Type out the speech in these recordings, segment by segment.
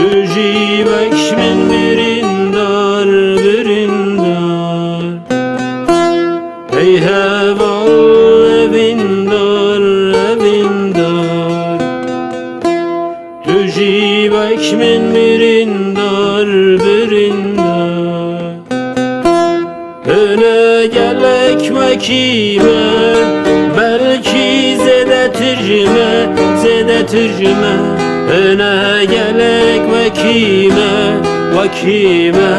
تجي بكش من برندار برندار ای هوا evindar evindar تجي بكش من برندار برندار öne gel ekmekime belki zede tercüme öne gel ekmekime vakime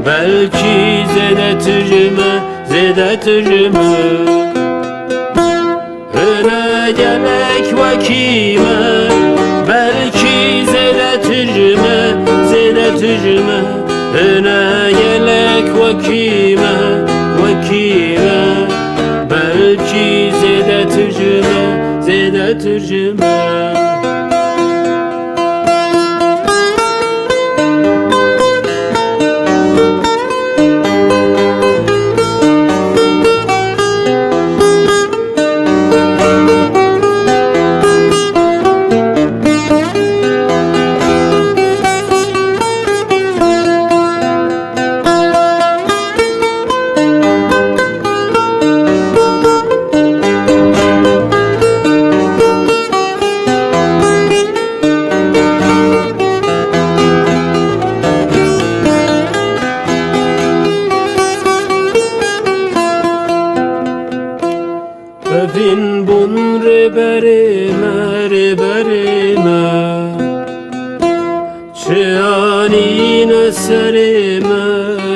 belki zede tercüme öne gel ekmekime belki zede tercüme öne gelek vakime belki zede tercüme Evin bun reberime Çeanine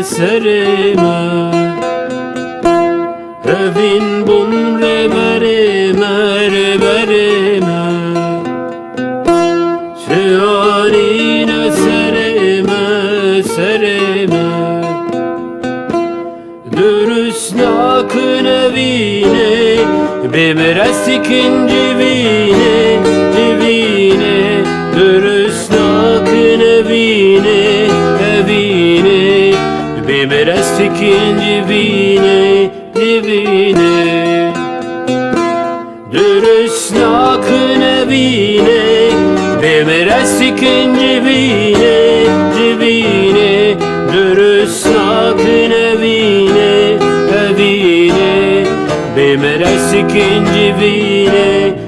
serime Evin bun reberime Çeanine serime Dürüst nakın evine Bimres ikinci vine Dürüst nakın evine Bimres ikinci vine Dürüst nakın evine Bimres ikinci vine Dürüst nakın evine Bimres ikinci vine